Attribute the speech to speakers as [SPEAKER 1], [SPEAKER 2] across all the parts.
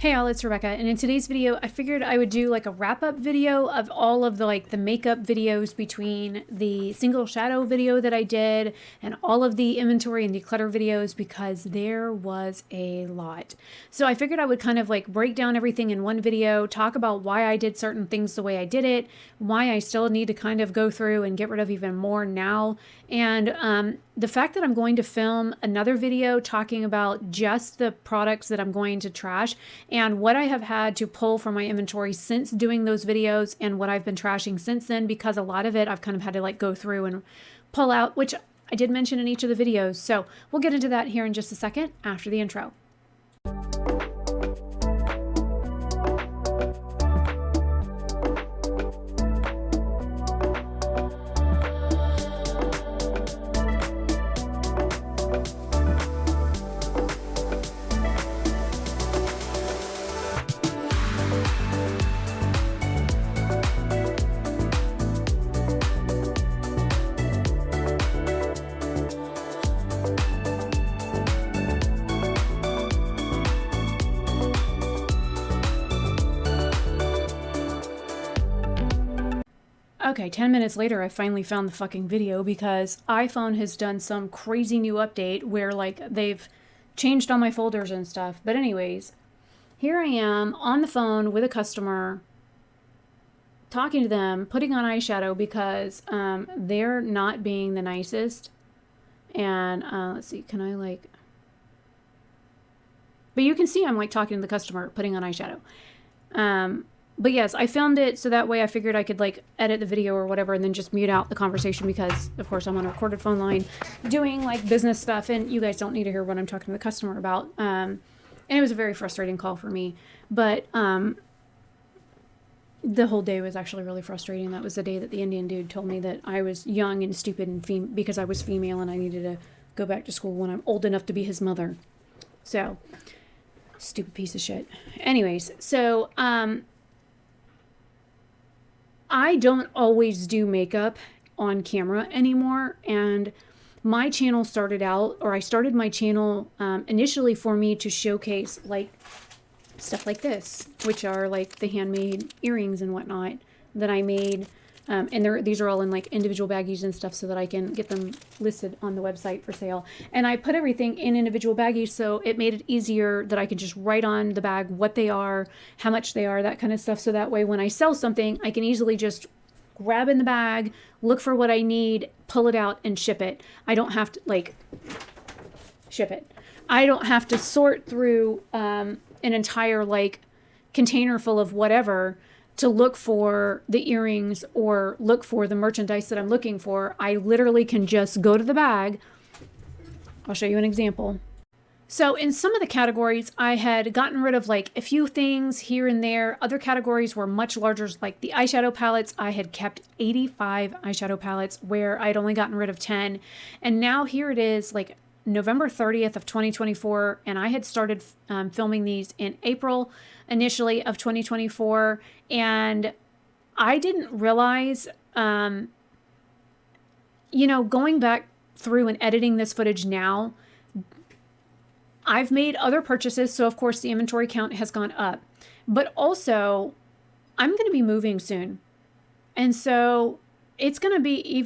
[SPEAKER 1] Hey all, it's Rebecca, and in today's video, I figured I would do like a wrap-up video of all of the makeup videos between the single shadow video that I did and all of the inventory and declutter videos because there was a lot. So I figured I would kind of like break down everything in one video, talk about why I did certain things the way I did it, why I still need to kind of go through and get rid of even more now, and the fact that I'm going to film another video talking about just the products that I'm going to trash and what I have had to pull from my inventory since doing those videos and what I've been trashing since then, because a lot of it I've kind of had to like go through and pull out, which I did mention in each of the videos. So we'll get into that here in just a second after the intro. Okay, 10 minutes later, I finally found the fucking video because iPhone has done some crazy new update where like they've changed all my folders and stuff. But anyways, here I am on the phone with a customer, talking to them, putting on eyeshadow because they're not being the nicest. And let's see, can I like... But you can see I'm like talking to the customer, putting on eyeshadow. But yes, I filmed it so that way I figured I could like edit the video or whatever and then just mute out the conversation because of course I'm on a recorded phone line doing like business stuff and you guys don't need to hear what I'm talking to the customer about. And it was a very frustrating call for me, but the whole day was actually really frustrating. That was the day that the Indian dude told me that I was young and stupid and because I was female and I needed to go back to school when I'm old enough to be his mother. So, stupid piece of shit. Anyways, so I don't always do makeup on camera anymore, and my channel started out, or I started my channel initially for me to showcase like stuff like this, which are like the handmade earrings and whatnot that I made, and these are all in like individual baggies and stuff so that I can get them listed on the website for sale. And I put everything in individual baggies so it made it easier that I could just write on the bag what they are, how much they are, that kind of stuff. So that way when I sell something, I can easily just grab in the bag, look for what I need, pull it out and ship it. I don't have to like ship it. I don't have to sort through an entire like container full of whatever to look for the earrings or look for the merchandise that I'm looking for. I literally can just go to the bag. I'll show you an example. So in some of the categories, I had gotten rid of like a few things here and there. Other categories were much larger, like the eyeshadow palettes. I had kept 85 eyeshadow palettes where I'd only gotten rid of 10. And now here it is like November 30th of 2024. And I had started filming these in April initially of 2024. And I didn't realize, going back through and editing this footage now, I've made other purchases. So of course the inventory count has gone up, but also I'm going to be moving soon. And so it's going to be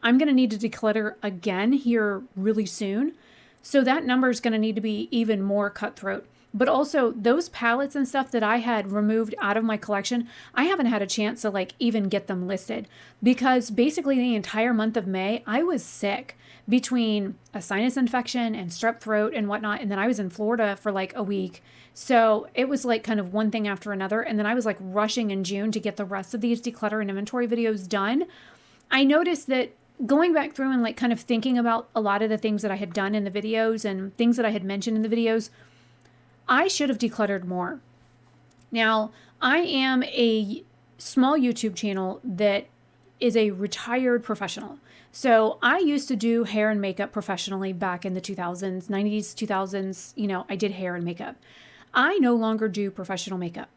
[SPEAKER 1] I'm going to need to declutter again here really soon. So that number is going to need to be even more cutthroat. But also those palettes and stuff that I had removed out of my collection, I haven't had a chance to like even get them listed because basically the entire month of May, I was sick between a sinus infection and strep throat and whatnot. And then I was in Florida for like a week. So it was like kind of one thing after another. And then I was like rushing in June to get the rest of these declutter and inventory videos done. I noticed that going back through and like kind of thinking about a lot of the things that I had done in the videos and things that I had mentioned in the videos, I should have decluttered more. Now, I am a small YouTube channel that is a retired professional. So I used to do hair and makeup professionally back in the 2000s, 90s, 2000s. I did hair and makeup. I no longer do professional makeup.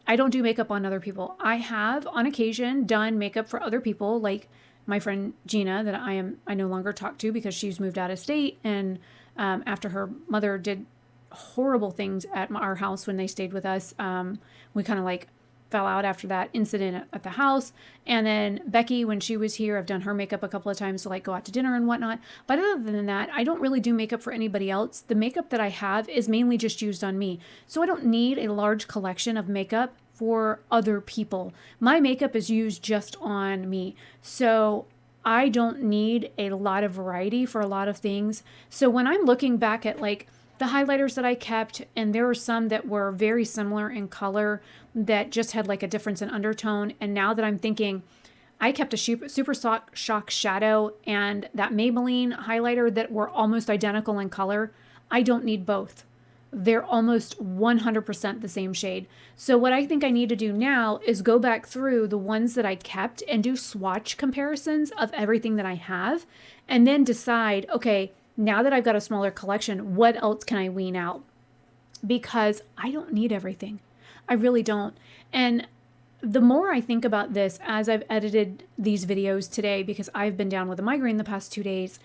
[SPEAKER 1] I don't do makeup on other people. I have on occasion done makeup for other people, like my friend Gina that I no longer talk to because she's moved out of state. And after her mother did horrible things at our house when they stayed with us. We kind of like fell out after that incident at the house. And then Becky, when she was here, I've done her makeup a couple of times to like go out to dinner and whatnot. But other than that, I don't really do makeup for anybody else. The makeup that I have is mainly just used on me. So I don't need a large collection of makeup for other people. My makeup is used just on me. So I don't need a lot of variety for a lot of things. So when I'm looking back at like the highlighters that I kept, and there were some that were very similar in color that just had like a difference in undertone. And now that I'm thinking, I kept a Super Shock Shadow and that Maybelline highlighter that were almost identical in color. I don't need both. They're almost 100% the same shade. So what I think I need to do now is go back through the ones that I kept and do swatch comparisons of everything that I have, and then decide, okay, now that I've got a smaller collection, what else can I wean out? Because I don't need everything. I really don't. And the more I think about this as I've edited these videos today, because I've been down with a migraine the past 2 days,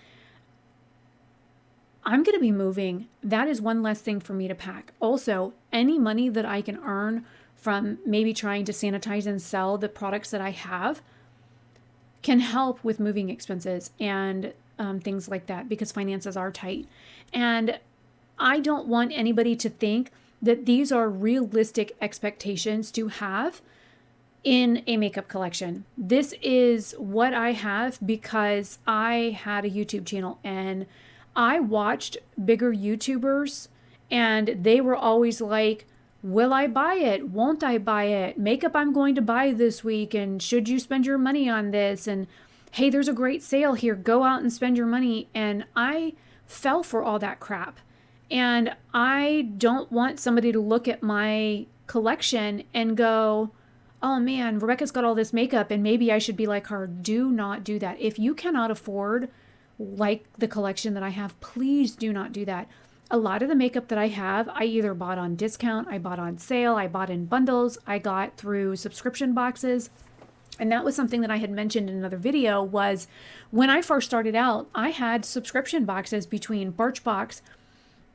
[SPEAKER 1] I'm going to be moving. That is one less thing for me to pack. Also, any money that I can earn from maybe trying to sanitize and sell the products that I have can help with moving expenses and things like that, because finances are tight. And I don't want anybody to think that these are realistic expectations to have in a makeup collection. This is what I have because I had a YouTube channel and I watched bigger YouTubers and they were always like, will I buy it? Won't I buy it? Makeup I'm going to buy this week. And should you spend your money on this? And hey, there's a great sale here. Go out and spend your money. And I fell for all that crap. And I don't want somebody to look at my collection and go, oh man, Rebecca's got all this makeup and maybe I should be like her. Do not do that. If you cannot afford like the collection that I have, please do not do that. A lot of the makeup that I have, I either bought on discount, I bought on sale, I bought in bundles, I got through subscription boxes. And that was something that I had mentioned in another video, was when I first started out, I had subscription boxes between Birchbox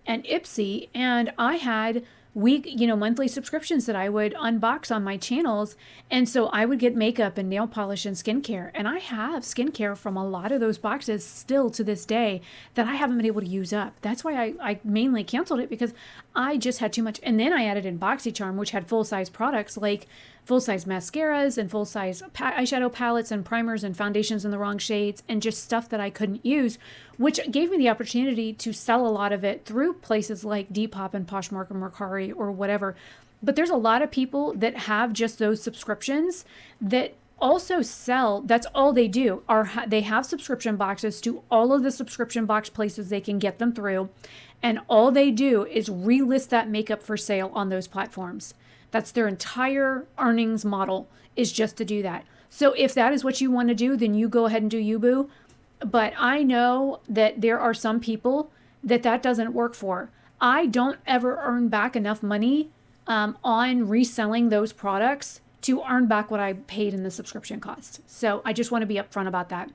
[SPEAKER 1] and Ipsy, and I had monthly subscriptions that I would unbox on my channels. And so I would get makeup and nail polish and skincare. And I have skincare from a lot of those boxes still to this day that I haven't been able to use up. That's why I mainly canceled it, because I just had too much. And then I added in BoxyCharm, which had full-size products like full-size mascaras and full-size eyeshadow palettes and primers and foundations in the wrong shades and just stuff that I couldn't use, which gave me the opportunity to sell a lot of it through places like Depop and Poshmark or Mercari or whatever. But there's a lot of people that have just those subscriptions that also sell. That's all they do, they have subscription boxes to all of the subscription box places they can get them through. And all they do is relist that makeup for sale on those platforms. That's their entire earnings model, is just to do that. So if that is what you want to do, then you go ahead and do you, boo. But I know that there are some people that doesn't work for. I don't ever earn back enough money on reselling those products to earn back what I paid in the subscription cost. So I just want to be upfront about that.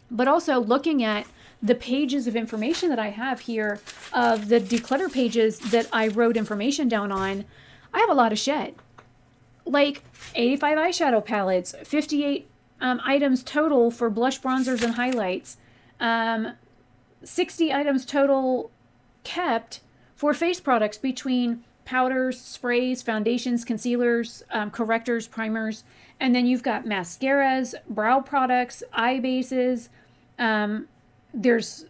[SPEAKER 1] But also looking at the pages of information that I have here of the Declutter pages that I wrote information down on, I have a lot of shit. Like 85 eyeshadow palettes, 58 items total for blush, bronzers, and highlights, 60 items total kept for face products between powders, sprays, foundations, concealers, correctors, primers, and then you've got mascaras, brow products, eye bases, there's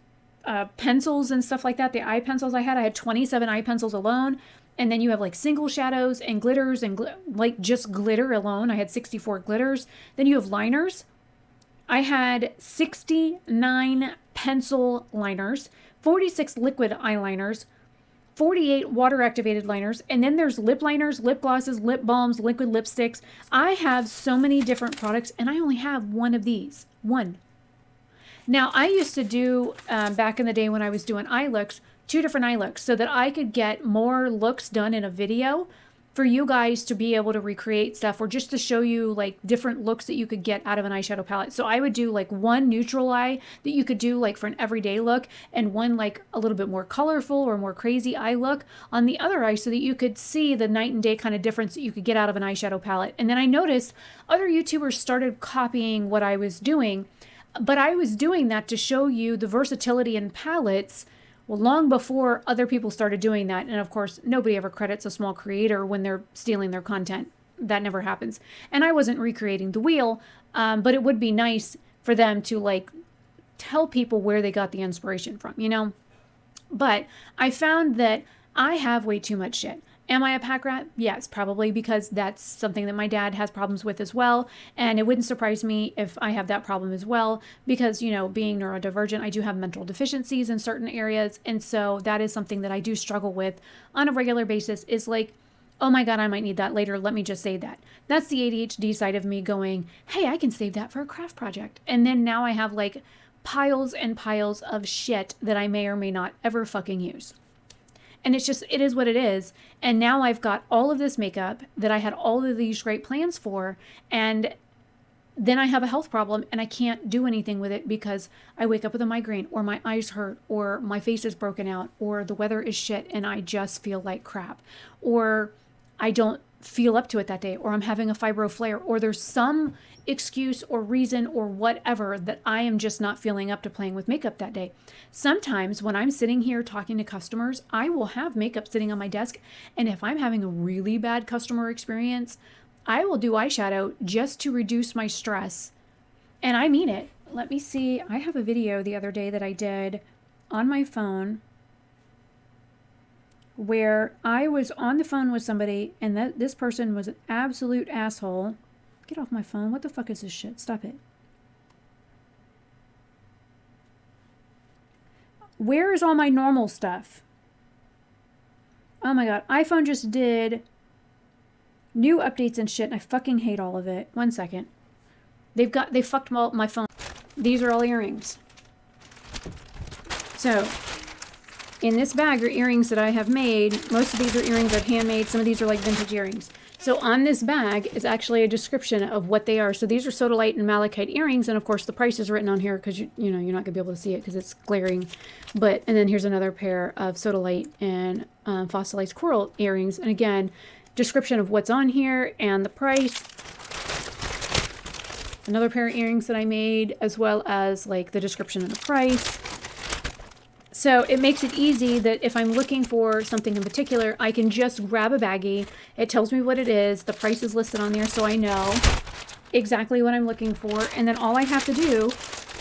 [SPEAKER 1] pencils and stuff like that. The eye pencils I had 27 eye pencils alone. And then you have like single shadows and glitters and like just glitter alone. I had 64 glitters. Then you have liners. I had 69 pencil liners, 46 liquid eyeliners, 48 water activated liners. And then there's lip liners, lip glosses, lip balms, liquid lipsticks. I have so many different products and I only have one of these. One. Now I used to do, back in the day when I was doing eye looks, 2 different eye looks so that I could get more looks done in a video for you guys to be able to recreate stuff, or just to show you like different looks that you could get out of an eyeshadow palette. So I would do like one neutral eye that you could do like for an everyday look, and one like a little bit more colorful or more crazy eye look on the other eye, so that you could see the night and day kind of difference that you could get out of an eyeshadow palette. And then I noticed other YouTubers started copying what I was doing, but I was doing that to show you the versatility in palettes, well, long before other people started doing that. And of course, nobody ever credits a small creator when they're stealing their content. That never happens. And I wasn't recreating the wheel, but it would be nice for them to like tell people where they got the inspiration from, you know? But I found that I have way too much shit. Am I a pack rat? Yes, probably, because that's something that my dad has problems with as well. And it wouldn't surprise me if I have that problem as well, because, you know, being neurodivergent, I do have mental deficiencies in certain areas. And so that is something that I do struggle with on a regular basis, is like, oh my God, I might need that later. Let me just save that. That's the ADHD side of me going, hey, I can save that for a craft project. And then now I have like piles and piles of shit that I may or may not ever fucking use. And it's just, it is what it is. And now I've got all of this makeup that I had all of these great plans for. And then I have a health problem and I can't do anything with it because I wake up with a migraine, or my eyes hurt, or my face is broken out, or the weather is shit and I just feel like crap, or I don't feel up to it that day, or I'm having a fibro flare, or there's some excuse or reason or whatever that I am just not feeling up to playing with makeup that day. Sometimes when I'm sitting here talking to customers, I will have makeup sitting on my desk, and if I'm having a really bad customer experience, I will do eyeshadow just to reduce my stress. And I mean it. Let me see. I have a video the other day that I did on my phone where I was on the phone with somebody, and this person was an absolute asshole. Get off my phone. What the fuck is this shit? Stop it. Where is all my normal stuff? Oh my God. iPhone just did new updates and shit, and I fucking hate all of it. 1 second. They fucked my phone. These are all earrings. So, in this bag are earrings that I have made. Most of these are earrings I've handmade. Some of these are like vintage earrings. So on this bag is actually a description of what they are. So these are sodalite and malachite earrings, and of course the price is written on here because you know you're not gonna be able to see it because it's glaring. And then here's another pair of sodalite and fossilized coral earrings, and again, description of what's on here and the price. Another pair of earrings that I made, as well as like the description of the price. So it makes it easy that if I'm looking for something in particular, I can just grab a baggie. It tells me what it is. The price is listed on there, so I know exactly what I'm looking for. And then all I have to do,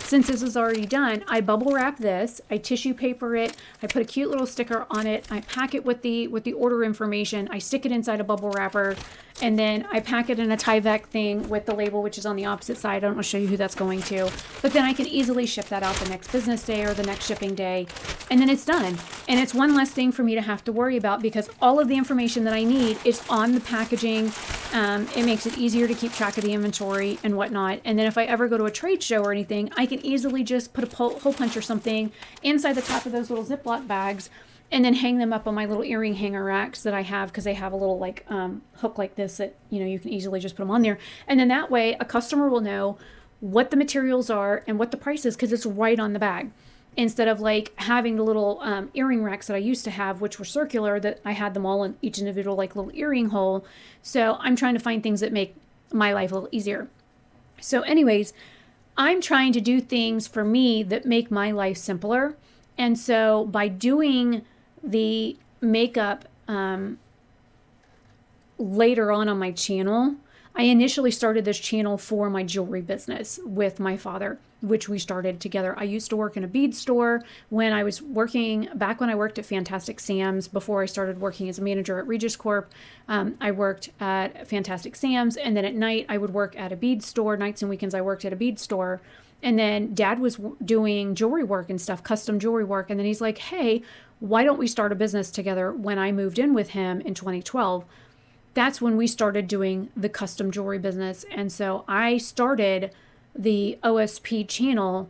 [SPEAKER 1] since this is already done, I bubble wrap this, I tissue paper it, I put a cute little sticker on it, I pack it with the order information, I stick it inside a bubble wrapper, and then I pack it in a Tyvek thing with the label, which is on the opposite side. I don't want to show you who that's going to, but then I can easily ship that out the next business day or the next shipping day, and then it's done. And it's one less thing for me to have to worry about because all of the information that I need is on the packaging. It makes it easier to keep track of the inventory and whatnot. And then if I ever go to a trade show or anything, I can easily just put a hole punch or something inside the top of those little Ziploc bags and then hang them up on my little earring hanger racks that I have, because they have a little like hook like this that, you know, you can easily just put them on there. And then that way a customer will know what the materials are and what the price is because it's right on the bag. Instead of like having the little earring racks that I used to have, which were circular, that I had them all in each individual like little earring hole. So I'm trying to find things that make my life a little easier. So anyways, I'm trying to do things for me that make my life simpler. And so by doing the makeup later on my channel, I initially started this channel for my jewelry business with my father, which we started together. I used to work in a bead store when I was working, back when I worked at Fantastic Sam's, before I started working as a manager at Regis Corp. I worked at Fantastic Sam's, and then at night I would work at a bead store. Nights and weekends I worked at a bead store. And then Dad was doing jewelry work and stuff, custom jewelry work. And then he's like, hey, why don't we start a business together? When I moved in with him in 2012, that's when we started doing the custom jewelry business. And so I started the OSP channel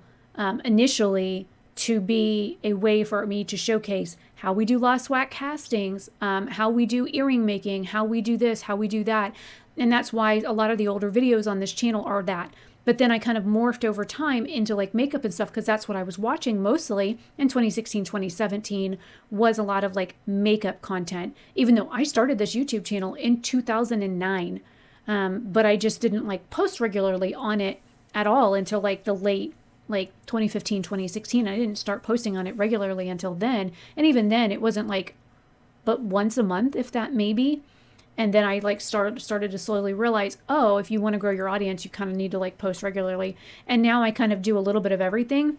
[SPEAKER 1] initially to be a way for me to showcase how we do lost wax castings, how we do earring making, how we do this, how we do that. And that's why a lot of the older videos on this channel are that. But then I kind of morphed over time into like makeup and stuff, because that's what I was watching mostly in 2016, 2017 was a lot of like makeup content, even though I started this YouTube channel in 2009. But I just didn't like post regularly on it at all until like the late, like 2015, 2016. I didn't start posting on it regularly until then. And even then it wasn't like, but once a month, if that maybe. And then I like started to slowly realize, oh, if you want to grow your audience, you kind of need to like post regularly. And now I kind of do a little bit of everything.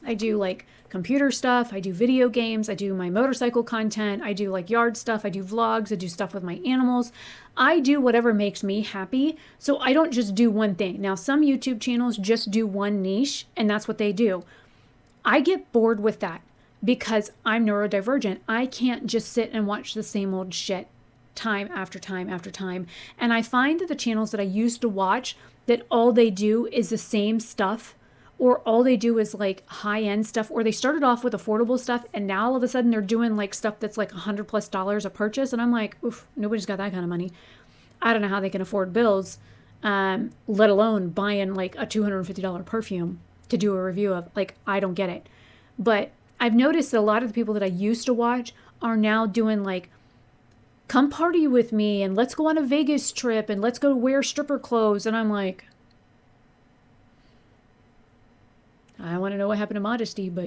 [SPEAKER 1] I do like computer stuff. I do video games. I do my motorcycle content. I do like yard stuff. I do vlogs. I do stuff with my animals. I do whatever makes me happy. So I don't just do one thing. Now, some YouTube channels just do one niche, and that's what they do. I get bored with that because I'm neurodivergent. I can't just sit and watch the same old shit time after time after time. And I find that the channels that I used to watch, that all they do is the same stuff, or all they do is like high-end stuff, or they started off with affordable stuff and now all of a sudden they're doing like stuff that's like $100+ a purchase. And I'm like, oof, nobody's got that kind of money. I don't know how they can afford bills, let alone buying like a $250 perfume to do a review of. Like, I don't get it. But I've noticed that a lot of the people that I used to watch are now doing like, come party with me and let's go on a Vegas trip and let's go wear stripper clothes. And I'm like, I want to know what happened to modesty, but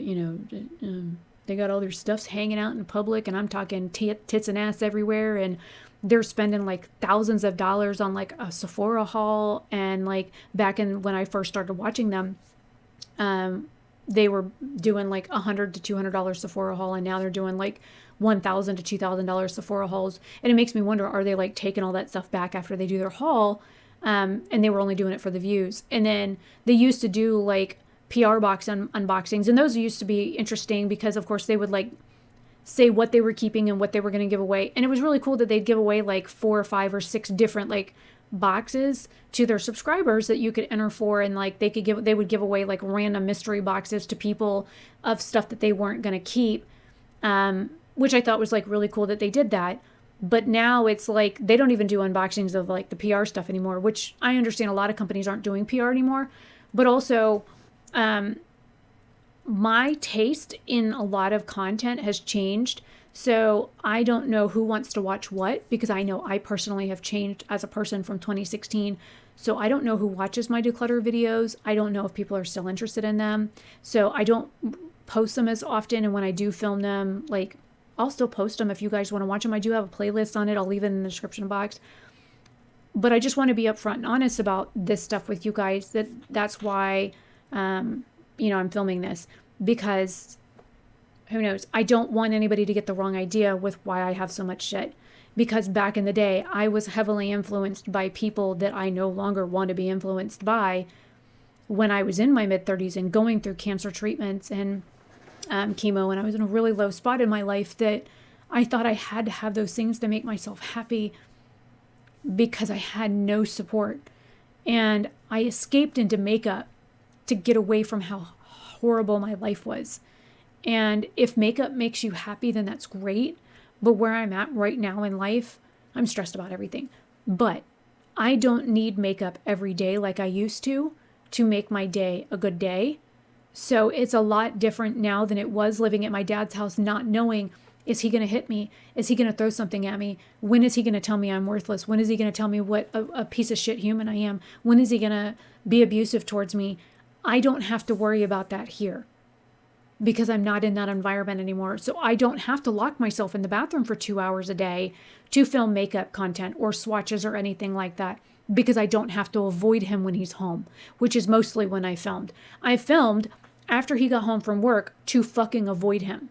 [SPEAKER 1] they got all their stuffs hanging out in public, and I'm talking tits and ass everywhere, and they're spending like thousands of dollars on like a Sephora haul. And like back in when I first started watching them, they were doing like $100 to $200 Sephora haul, and now they're doing like $1,000 to $2,000 Sephora hauls. And it makes me wonder, are they like taking all that stuff back after they do their haul? And they were only doing it for the views. And then they used to do like PR box unboxings, and those used to be interesting because of course they would like say what they were keeping and what they were going to give away. And it was really cool that they'd give away like 4 or 5 or 6 different like boxes to their subscribers that you could enter for, and like they would give away like random mystery boxes to people of stuff that they weren't going to keep, which I thought was like really cool that they did that. But now it's like they don't even do unboxings of like the PR stuff anymore, which I understand a lot of companies aren't doing PR anymore. But also my taste in a lot of content has changed. So I don't know who wants to watch what, because I know I personally have changed as a person from 2016. So I don't know who watches my declutter videos. I don't know if people are still interested in them. So I don't post them as often. And when I do film them, like I'll still post them if you guys want to watch them. I do have a playlist on it. I'll leave it in the description box. But I just want to be upfront and honest about this stuff with you guys. That's why, I'm filming this, because who knows? I don't want anybody to get the wrong idea with why I have so much shit. Because back in the day, I was heavily influenced by people that I no longer want to be influenced by when I was in my mid-30s and going through cancer treatments and chemo, and I was in a really low spot in my life that I thought I had to have those things to make myself happy because I had no support. And I escaped into makeup to get away from how horrible my life was. And if makeup makes you happy, then that's great. But where I'm at right now in life, I'm stressed about everything. But I don't need makeup every day like I used to make my day a good day. So it's a lot different now than it was living at my dad's house, not knowing, is he going to hit me? Is he going to throw something at me? When is he going to tell me I'm worthless? When is he going to tell me what a piece of shit human I am? When is he going to be abusive towards me? I don't have to worry about that here because I'm not in that environment anymore. So I don't have to lock myself in the bathroom for 2 hours a day to film makeup content or swatches or anything like that, because I don't have to avoid him when he's home, which is mostly when I filmed. I filmed after he got home from work to fucking avoid him,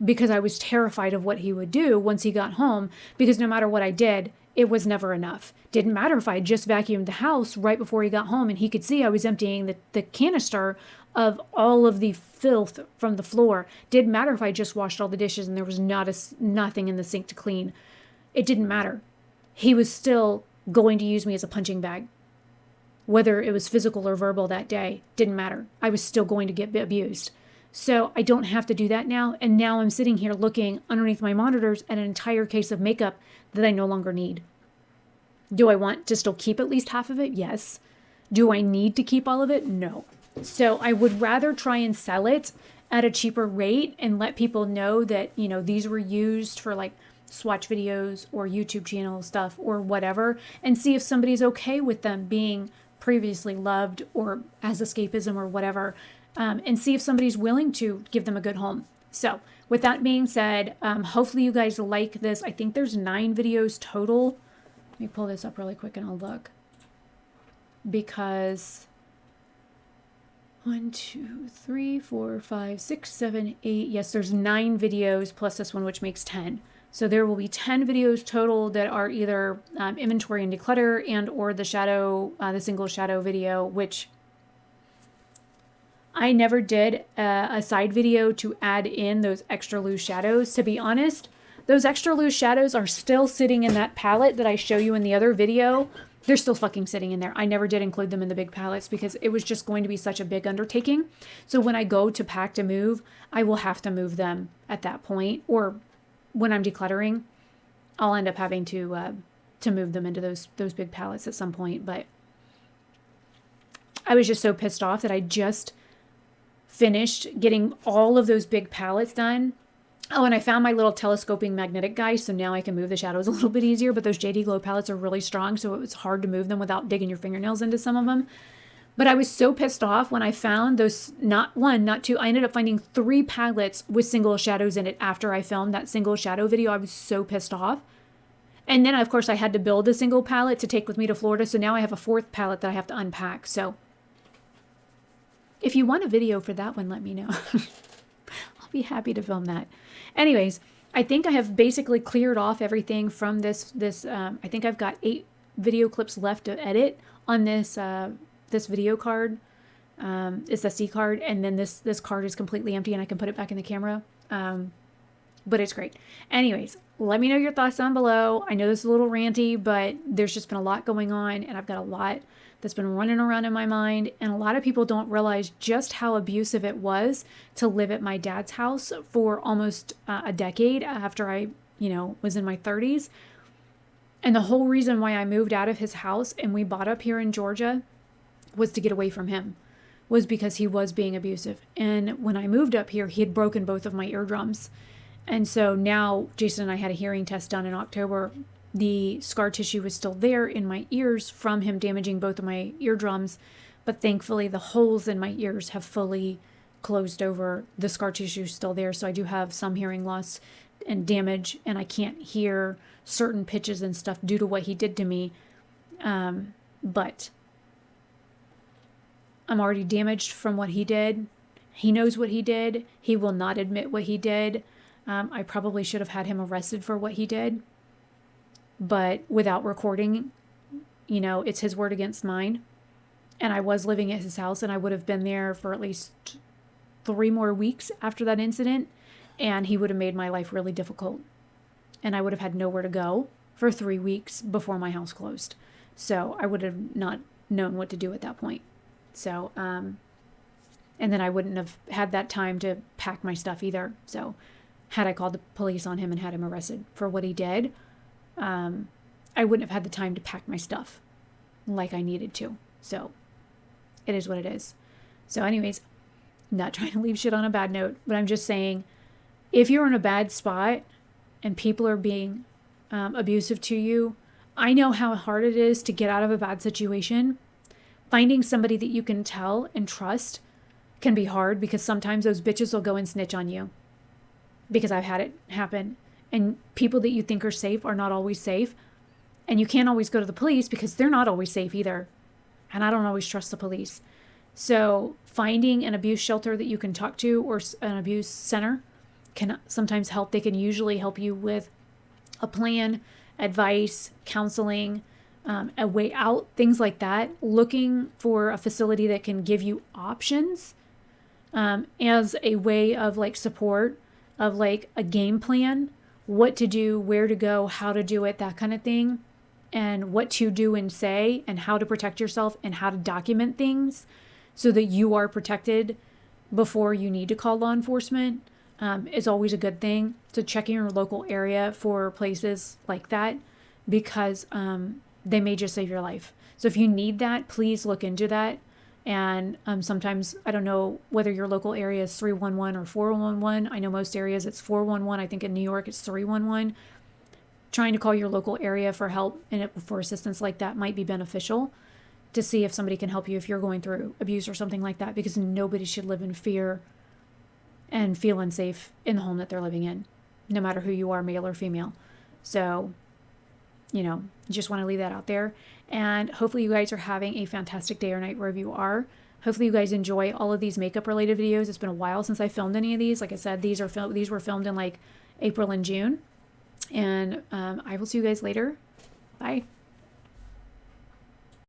[SPEAKER 1] because I was terrified of what he would do once he got home, because no matter what I did, it was never enough. Didn't matter if I had just vacuumed the house right before he got home and he could see I was emptying the canister of all of the filth from the floor. Didn't matter if I just washed all the dishes and there was nothing in the sink to clean. It didn't matter. He was still going to use me as a punching bag. Whether it was physical or verbal that day, didn't matter. I was still going to get abused So I don't have to do that now. And now I'm sitting here looking underneath my monitors at an entire case of makeup that I no longer need. Do I want to still keep at least half of it? Yes. Do I need to keep all of it? No. So I would rather try and sell it at a cheaper rate and let people know that, you know, these were used for like swatch videos or YouTube channel stuff or whatever, and see if somebody's okay with them being previously loved or as escapism or whatever, and see if somebody's willing to give them a good home. So with that being said, hopefully you guys like this. I think there's 9 videos total. Let me pull this up really quick and I'll look. Because 1, 2, 3, 4, 5, 6, 7, 8. Yes, there's 9 videos plus this one, which makes 10. So there will be 10 videos total that are either inventory and declutter and or the shadow, the single shadow video, which I never did a side video to add in those extra loose shadows. To be honest, those extra loose shadows are still sitting in that palette that I show you in the other video. They're still fucking sitting in there. I never did include them in the big palettes because it was just going to be such a big undertaking. So when I go to pack to move, I will have to move them at that point, or when I'm decluttering, I'll end up having to move them into those big palettes at some point. But I was just so pissed off that I just finished getting all of those big palettes done. Oh, and I found my little telescoping magnetic guy, so now I can move the shadows a little bit easier, but those JD Glow palettes are really strong, so it was hard to move them without digging your fingernails into some of them. But I was so pissed off when I found those, not 1, not 2, I ended up finding 3 palettes with single shadows in it after I filmed that single shadow video. I was so pissed off. And then, of course, I had to build a single palette to take with me to Florida, so now I have a 4th palette that I have to unpack. So if you want a video for that one, let me know. I'll be happy to film that. Anyways, I think I have basically cleared off everything from this. I think I've got 8 video clips left to edit on this this video card, this SD card, and then this card is completely empty and I can put it back in the camera. But it's great. Anyways, let me know your thoughts down below. I know this is a little ranty, but there's just been a lot going on, and I've got a lot that's been running around in my mind, and a lot of people don't realize just how abusive it was to live at my dad's house for almost a decade after I, was in my 30s. And the whole reason why I moved out of his house and we bought up here in Georgia was to get away from him, was because he was being abusive. And when I moved up here, he had broken both of my eardrums. And so now Jason and I had a hearing test done in October. The scar tissue was still there in my ears from him damaging both of my eardrums, but thankfully the holes in my ears have fully closed over. The scar tissue is still there, so I do have some hearing loss and damage, and I can't hear certain pitches and stuff due to what he did to me. But I'm already damaged from what he did. He knows what he did. He will not admit what he did. I probably should have had him arrested for what he did. But without recording, it's his word against mine. And I was living at his house, and I would have been there for at least 3 more weeks after that incident. And he would have made my life really difficult. And I would have had nowhere to go for 3 weeks before my house closed. So I would have not known what to do at that point. So, and then I wouldn't have had that time to pack my stuff either. So had I called the police on him and had him arrested for what he did, I wouldn't have had the time to pack my stuff like I needed to. So it is what it is. So anyways, not trying to leave shit on a bad note, but I'm just saying, if you're in a bad spot and people are being abusive to you, I know how hard it is to get out of a bad situation. Finding somebody that you can tell and trust can be hard, because sometimes those bitches will go and snitch on you. Because I've had it happen. And people that you think are safe are not always safe. And you can't always go to the police because they're not always safe either. And I don't always trust the police. So finding an abuse shelter that you can talk to, or an abuse center, can sometimes help. They can usually help you with a plan, advice, counseling, a way out, things like that. Looking for a facility that can give you options as a way of support, of a game plan, what to do, where to go, how to do it, that kind of thing, and what to do and say, and how to protect yourself, and how to document things so that you are protected before you need to call law enforcement is always a good thing. So checking your local area for places like that, because they may just save your life. So if you need that, please look into that. And sometimes, I don't know whether your local area is 311 or 411. I know most areas it's 411. I think in New York it's 311. Trying to call your local area for help and for assistance like that might be beneficial, to see if somebody can help you if you're going through abuse or something like that, because nobody should live in fear and feel unsafe in the home that they're living in, no matter who you are, male or female. So, just want to leave that out there. And hopefully you guys are having a fantastic day or night wherever you are. Hopefully you guys enjoy all of these makeup related videos. It's been a while since I filmed any of these. Like I said, these were filmed in like April and June. And I will see you guys later. Bye.